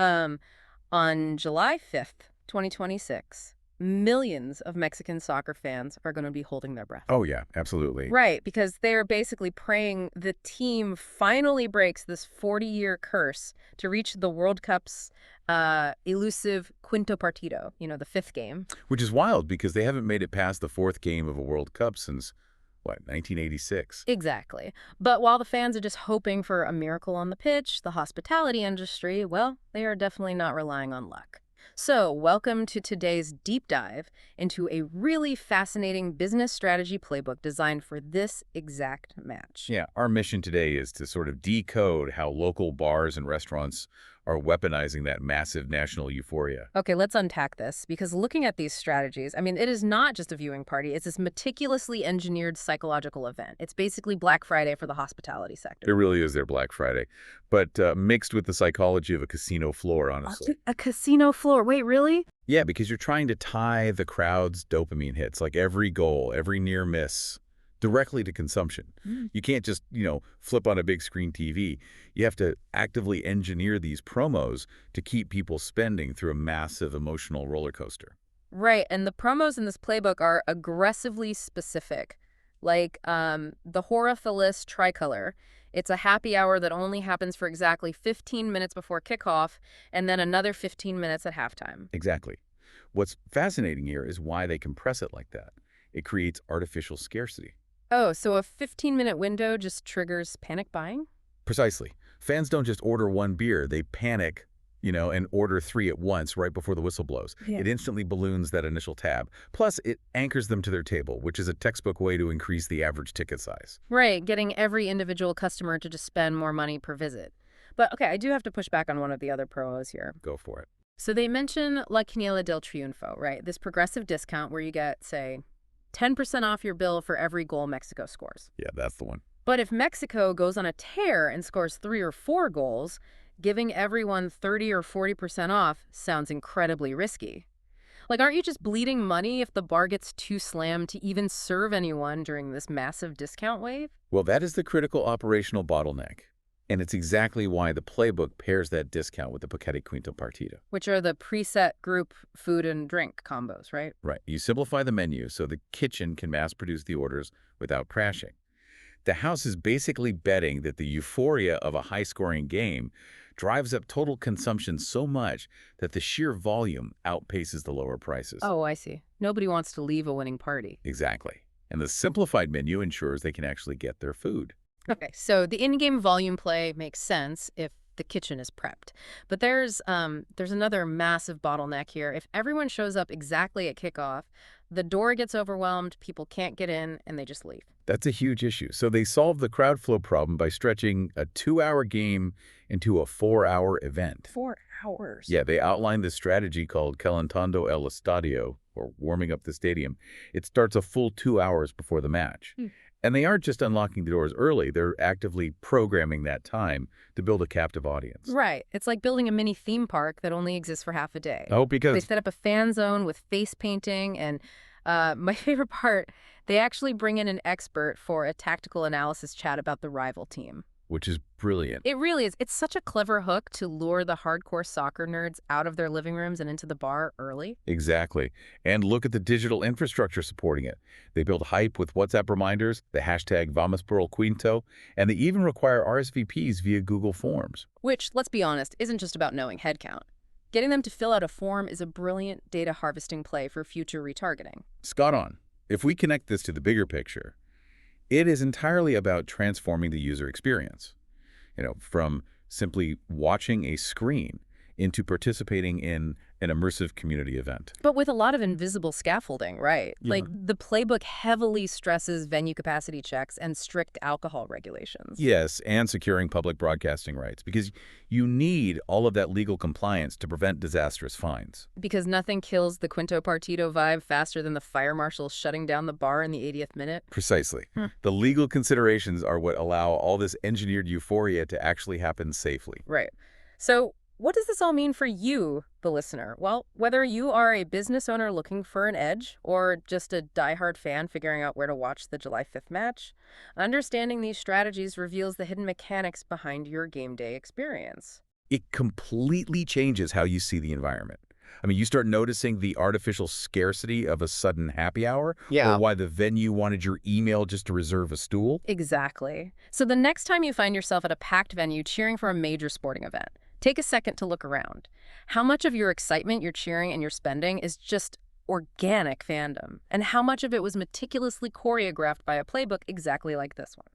Um, on July 5th, 2026, millions of Mexican soccer fans are going to be holding their breath. Oh, yeah, absolutely. Right, because they're basically praying the team finally breaks this 40-year curse to reach the World Cup's elusive quinto partido, the fifth game. Which is wild because they haven't made it past the fourth game of a World Cup since, what, 1986? Exactly. But while the fans are just hoping for a miracle on the pitch, the hospitality industry, well, they are definitely not relying on luck. So, welcome to today's deep dive into a really fascinating business strategy playbook designed for this exact match. Yeah, our mission today is to sort of decode how local bars and restaurants are weaponizing that massive national euphoria. Okay, let's unpack this because looking at these strategies, I mean, it is not just a viewing party, it's this meticulously engineered psychological event. It's basically Black Friday for the hospitality sector. It really is their Black Friday, but mixed with the psychology of a casino floor, honestly. A casino floor. Wait, really? Yeah, because you're trying to tie the crowd's dopamine hits, like every goal, every near miss, directly to consumption. You can't just, flip on a big screen TV. You have to actively engineer these promos to keep people spending through a massive emotional roller coaster. Right, and the promos in this playbook are aggressively specific. Like the Horaphilis Tricolor. It's a happy hour that only happens for exactly 15 minutes before kickoff and then another 15 minutes at halftime. Exactly. What's fascinating here is why they compress it like that. It creates artificial scarcity. Oh, so a 15-minute window just triggers panic buying? Precisely. Fans don't just order one beer, they panic, and order three at once right before the whistle blows. Yeah. It instantly balloons that initial tab. Plus, it anchors them to their table, which is a textbook way to increase the average ticket size. Right, getting every individual customer to just spend more money per visit. But okay, I do have to push back on one of the other pros here. Go for it. So they mention La Quiniela del Triunfo, right? This progressive discount where you get, say, 10% off your bill for every goal Mexico scores. Yeah, that's the one. But if Mexico goes on a tear and scores 3 or 4 goals, giving everyone 30 or 40% off sounds incredibly risky. Like, aren't you just bleeding money if the bar gets too slammed to even serve anyone during this massive discount wave? Well, that is the critical operational bottleneck. And it's exactly why the playbook pairs that discount with the Paquete Quinto Partida. Which are the preset group food and drink combos, right? Right. You simplify the menu so the kitchen can mass produce the orders without crashing. The house is basically betting that the euphoria of a high-scoring game drives up total consumption so much that the sheer volume outpaces the lower prices. Oh, I see. Nobody wants to leave a winning party. Exactly. And the simplified menu ensures they can actually get their food. Okay, so the in-game volume play makes sense if the kitchen is prepped. But there's another massive bottleneck here. If everyone shows up exactly at kickoff, the door gets overwhelmed, people can't get in, and they just leave. That's a huge issue. So they solve the crowd flow problem by stretching a 2-hour game into a 4-hour event. 4 hours? Yeah, they outlined this strategy called Calentando el Estadio, or warming up the stadium. It starts a full 2 hours before the match. And they aren't just unlocking the doors early, they're actively programming that time to build a captive audience. Right. It's like building a mini theme park that only exists for half a day. Oh, They because set up a fan zone with face painting, and my favorite part, they actually bring in an expert for a tactical analysis chat about the rival team. which is brilliant. It really is. It's such a clever hook to lure the hardcore soccer nerds out of their living rooms and into the bar early. Exactly. And look at the digital infrastructure supporting it. They build hype with WhatsApp reminders, the hashtag Vamos por el Quinto, and they even require RSVPs via Google Forms. Which, let's be honest, isn't just about knowing headcount. Getting them to fill out a form is a brilliant data harvesting play for future retargeting. Spot on. If we connect this to the bigger picture, it is entirely about transforming the user experience. From simply watching a screen into participating in an immersive community event. But with a lot of invisible scaffolding, right? Yeah. Like, the playbook heavily stresses venue capacity checks and strict alcohol regulations. Yes, and securing public broadcasting rights, because you need all of that legal compliance to prevent disastrous fines. Because nothing kills the Quinto Partido vibe faster than the fire marshal shutting down the bar in the 80th minute. Precisely. The legal considerations are what allow all this engineered euphoria to actually happen safely. Right. So, what does this all mean for you, the listener? Well, whether you are a business owner looking for an edge or just a diehard fan figuring out where to watch the July 5th match, understanding these strategies reveals the hidden mechanics behind your game day experience. it completely changes how you see the environment. I mean, you start noticing the artificial scarcity of a sudden happy hour, or Yeah. why the venue wanted your email just to reserve a stool. Exactly. So the next time you find yourself at a packed venue cheering for a major sporting event, take a second to look around. How much of your excitement, your cheering, and your spending is just organic fandom? And how much of it was meticulously choreographed by a playbook exactly like this one?